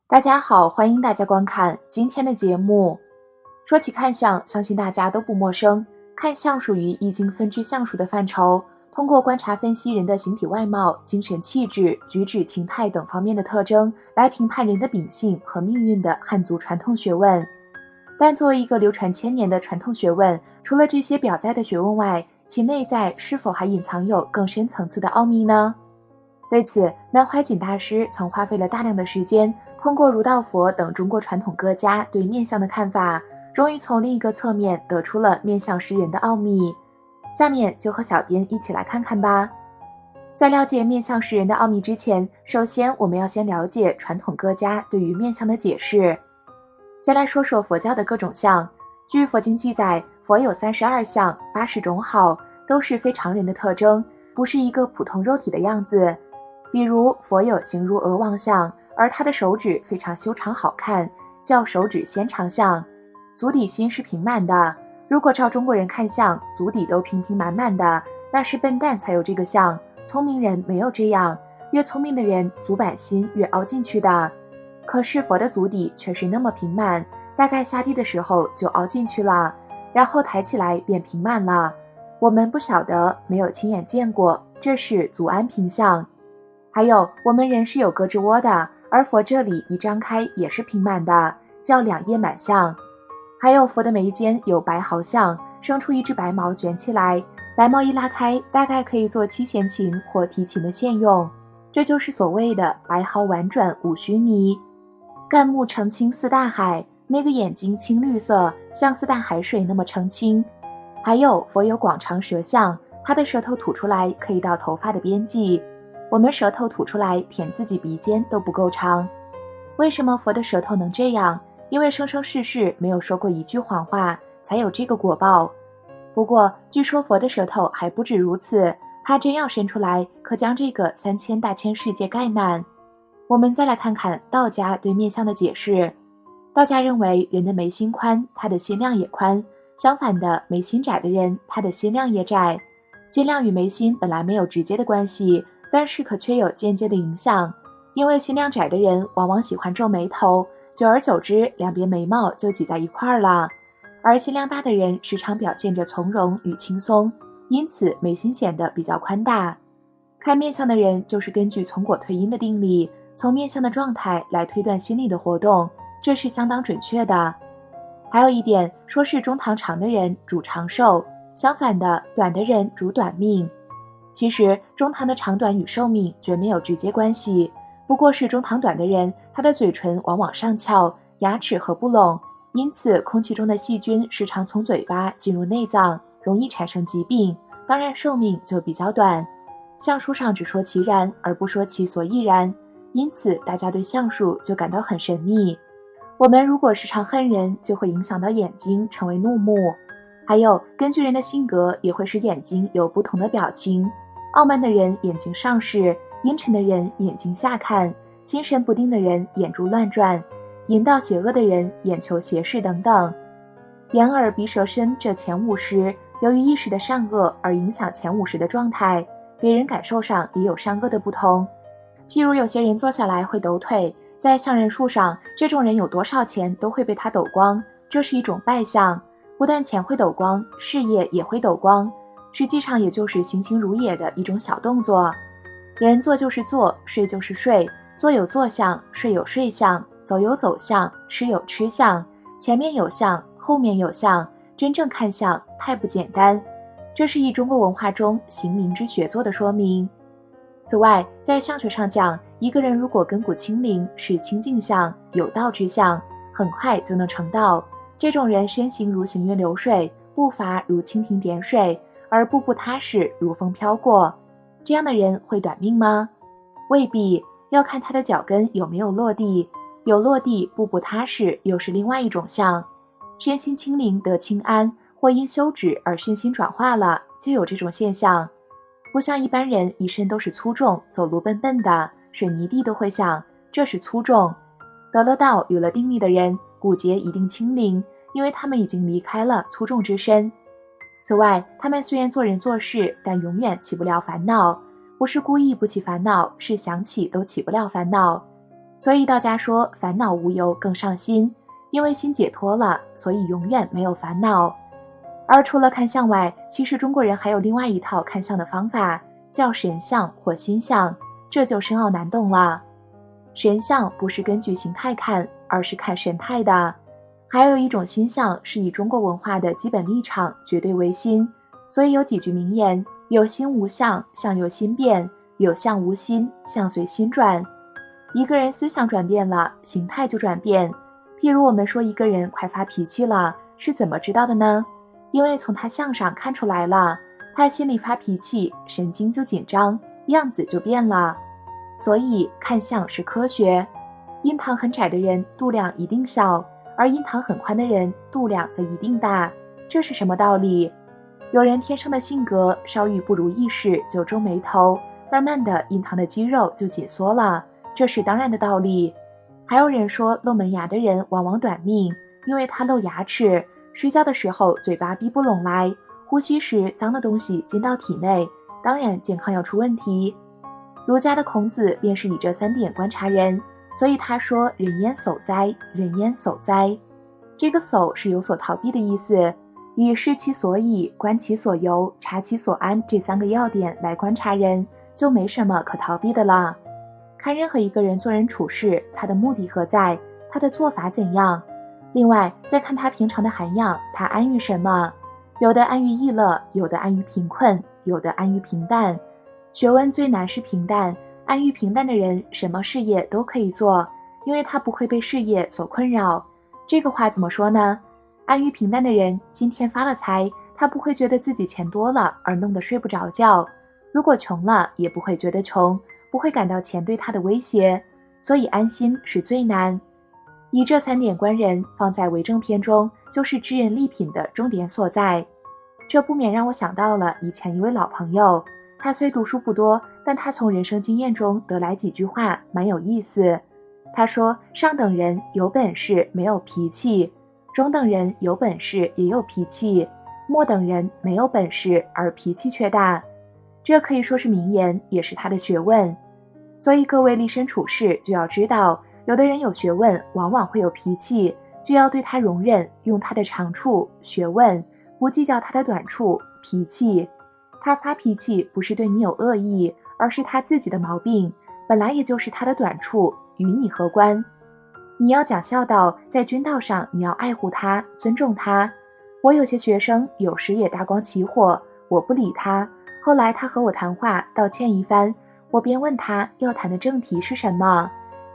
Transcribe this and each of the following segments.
大家好，欢迎大家观看今天的节目。说起看相，相信大家都不陌生。看相属于易经分支相术的范畴，通过观察分析人的形体外貌、精神气质、举止情态等方面的特征，来评判人的秉性和命运的汉族传统学问。但作为一个流传千年的传统学问，除了这些表在的学问外，其内在是否还隐藏有更深层次的奥秘呢？对此，南怀瑾大师曾花费了大量的时间，通过儒道佛等中国传统各家对面相的看法，终于从另一个侧面得出了面相识人的奥秘。下面就和小编一起来看看吧。在了解面相识人的奥秘之前，首先我们要先了解传统各家对于面相的解释。先来说说佛教的各种相。据佛经记载，佛有32相，80种好，都是非常人的特征，不是一个普通肉体的样子。比如佛有形如鹅王相，而他的手指非常修长好看，叫手指纤长相。足底心是平满的，如果照中国人看相，足底都平平满满的，那是笨蛋才有这个相，聪明人没有这样，越聪明的人足板心越凹进去的。可是佛的足底却是那么平满，大概下地的时候就凹进去了，然后抬起来便平满了。我们不晓得，没有亲眼见过，这是足安平相。还有我们人是有胳肢窝的，而佛这里一张开也是平满的，叫两叶满相。还有佛的眉间有白毫相，生出一只白毛卷起来，白毛一拉开，大概可以做七弦琴或提琴的线用，这就是所谓的白毫婉转无须弥。干木澄清似大海，那个眼睛青绿色，像似大海水那么澄清。还有佛有广长舌相，他的舌头吐出来可以到头发的边际，我们舌头吐出来舔自己鼻尖都不够长。为什么佛的舌头能这样？因为生生世世没有说过一句谎话，才有这个果报。不过据说佛的舌头还不止如此，他真要伸出来，可将这个3000大千世界盖满。我们再来看看道家对面相的解释。道家认为人的眉心宽，他的心量也宽，相反的，眉心窄的人，他的心量也窄。心量与眉心本来没有直接的关系，但是可却有间接的影响。因为心量窄的人往往喜欢皱眉头，久而久之，两边眉毛就挤在一块儿了。而心量大的人时常表现着从容与轻松，因此眉心显得比较宽大。看面相的人就是根据从果推因的定理，从面相的状态来推断心理的活动，这是相当准确的。还有一点，说是中堂长的人主长寿，相反的，短的人主短命。其实中堂的长短与寿命绝没有直接关系，不过是中堂短的人，他的嘴唇往往上翘，牙齿合不拢，因此空气中的细菌时常从嘴巴进入内脏，容易产生疾病，当然寿命就比较短。相书上只说其然，而不说其所以然，因此大家对相术就感到很神秘。我们如果时常恨人，就会影响到眼睛成为怒目，还有根据人的性格也会使眼睛有不同的表情。傲慢的人眼睛上视，阴沉的人眼睛下看，心神不定的人眼珠乱转，淫荡邪恶的人眼球斜视等等。眼耳鼻舌身这前5识，由于意识的善恶而影响前5识的状态，给人感受上也有善恶的不同。譬如有些人坐下来会抖腿，在相人术上，这种人有多少钱都会被他抖光，这是一种败相。不但钱会抖光，事业也会抖光，实际上也就是行行如也的一种小动作。人坐就是坐，睡就是睡，坐有坐相，睡有睡相，走有走相，吃有吃相，前面有相，后面有相，真正看相太不简单。这是以中国文化中行名之学做的说明。此外，在相学上讲，一个人如果根骨清灵，是清净相，有道之相，很快就能成道。这种人身形如行云流水，步伐如蜻蜓点水，而步步踏实，如风飘过。这样的人会短命吗？未必，要看他的脚跟有没有落地，有落地步步踏实又是另外一种相。身心清灵得清安，或因修止而身心转化了，就有这种现象。不像一般人一身都是粗重，走路笨笨的，水泥地都会响，这是粗重。得了道有了定力的人，骨节一定清灵，因为他们已经离开了粗重之身。此外，他们虽然做人做事，但永远起不了烦恼，不是故意不起烦恼，是想起都起不了烦恼。所以道家说烦恼无忧更上心，因为心解脱了，所以永远没有烦恼。而除了看相外，其实中国人还有另外一套看相的方法，叫神相或心相，这就深奥难懂了。神相不是根据形态看，而是看神态的。还有一种心相是以中国文化的基本立场绝对为心，所以有几句名言：有心无相，相由心变；有相无心，相随心转。一个人思想转变了，形态就转变。譬如我们说一个人快发脾气了，是怎么知道的呢？因为从他相上看出来了，他心里发脾气，神经就紧张，样子就变了。所以看相是科学。印堂很窄的人度量一定小，而印堂很宽的人度量则一定大。这是什么道理？有人天生的性格稍遇不如意事就皱眉头，慢慢的印堂的肌肉就紧缩了，这是当然的道理。还有人说露门牙的人往往短命，因为他露牙齿，睡觉的时候嘴巴闭不拢来，呼吸时脏的东西进到体内，当然健康要出问题。儒家的孔子便是以这3点观察人，所以他说人焉守哉，人焉守哉。这个守是有所逃避的意思，以视其所以，观其所由，察其所安这3个要点来观察人，就没什么可逃避的了。看任何一个人做人处事，他的目的何在，他的做法怎样。另外再看他平常的涵养，他安于什么。有的安于逸乐，有的安于贫困，有的安于平淡。学问最难是平淡，安于平淡的人什么事业都可以做，因为他不会被事业所困扰。这个话怎么说呢？安于平淡的人今天发了财，他不会觉得自己钱多了而弄得睡不着觉，如果穷了也不会觉得穷，不会感到钱对他的威胁，所以安心是最难。以这3点观人，放在为政篇中就是知人立品的重点所在。这不免让我想到了以前一位老朋友，他虽读书不多，但他从人生经验中得来几句话蛮有意思。他说上等人有本事没有脾气，中等人有本事也有脾气，末等人没有本事而脾气却大。这可以说是名言，也是他的学问。所以各位立身处世就要知道，有的人有学问往往会有脾气，就要对他容忍，用他的长处学问，不计较他的短处脾气。他发脾气不是对你有恶意，而是他自己的毛病，本来也就是他的短处，与你何关？你要讲孝道，在君道上你要爱护他，尊重他。我有些学生有时也大光起火，我不理他，后来他和我谈话道歉一番，我便问他要谈的正题是什么。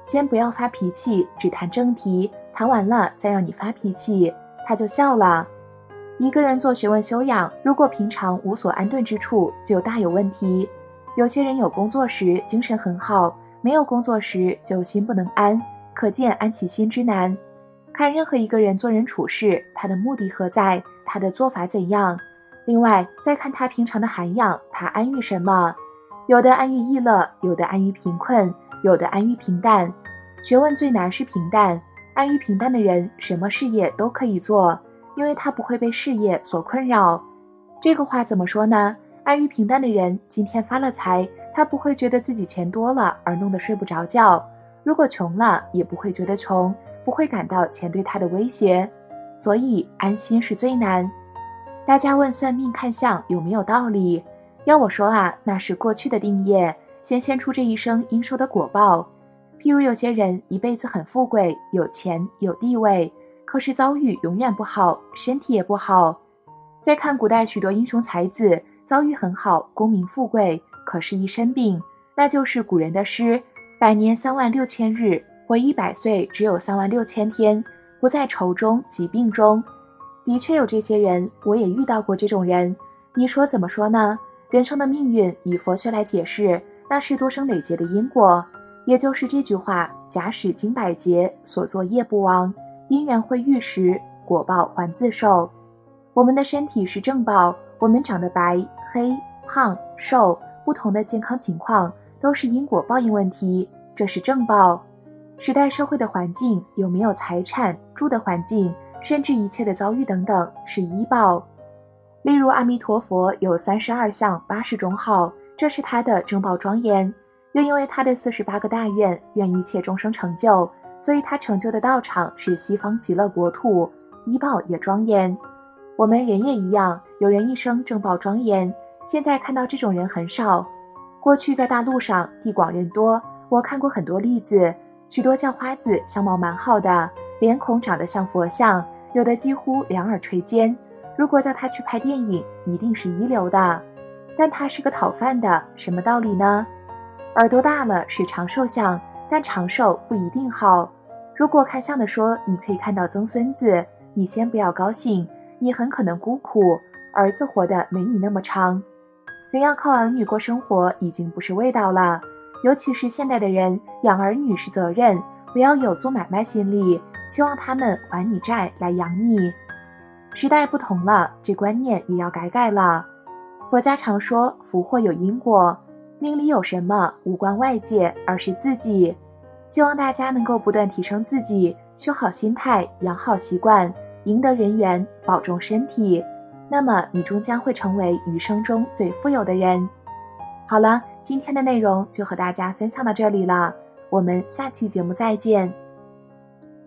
先不要发脾气，只谈正题，谈完了再让你发脾气，他就笑了。一个人做学问修养，如果平常无所安顿之处，就大有问题。有些人有工作时精神很好，没有工作时就心不能安，可见安其心之难。看任何一个人做人处事，他的目的何在，他的做法怎样。另外再看他平常的涵养，他安于什么。有的安于逸乐，有的安于贫困，有的安于平淡。学问最难是平淡，安于平淡的人什么事业都可以做，因为他不会被事业所困扰。这个话怎么说呢？安于平淡的人今天发了财，他不会觉得自己钱多了而弄得睡不着觉，如果穷了也不会觉得穷，不会感到钱对他的威胁，所以安心是最难。大家问算命看相有没有道理？要我说啊，那是过去的定业，显现出这一生应受的果报。譬如有些人一辈子很富贵，有钱有地位，可是遭遇永远不好，身体也不好。再看古代许多英雄才子，遭遇很好，功名富贵，可是一身病，那就是古人的诗：100年36000日，活100岁只有36000天，不在愁中疾病中。的确有这些人，我也遇到过这种人。你说怎么说呢？人生的命运以佛学来解释，那是多生累劫的因果，也就是这句话：假使经百劫，所作业不亡，因缘会遇时，果报还自受。我们的身体是正报，我们长得白、黑、胖、瘦，不同的健康情况都是因果报应问题，这是正报。时代社会的环境，有没有财产、住的环境，甚至一切的遭遇等等，是依报。例如阿弥陀佛有32相80种好，这是他的正报庄严。又因为他的48个大愿，愿一切众生成就，所以他成就的道场是西方极乐国土，医报也庄严。我们人也一样，有人一生正报庄严，现在看到这种人很少。过去在大陆上地广人多，我看过很多例子，许多叫花子相貌蛮好的，脸孔长得像佛像，有的几乎两耳垂肩，如果叫他去拍电影，一定是一流的。但他是个讨饭的，什么道理呢？耳朵大了是长寿相，但长寿不一定好。如果看相的说你可以看到曾孙子，你先不要高兴，你很可能孤苦，儿子活得没你那么长。人要靠儿女过生活已经不是味道了，尤其是现代的人，养儿女是责任，不要有做买卖心理，期望他们还你债来养你。时代不同了，这观念也要改了。佛家常说福祸有因果，命里有什么无关外界，而是自己。希望大家能够不断提升自己，修好心态，养好习惯，赢得人缘，保重身体，那么你终将会成为余生中最富有的人。好了，今天的内容就和大家分享到这里了，我们下期节目再见。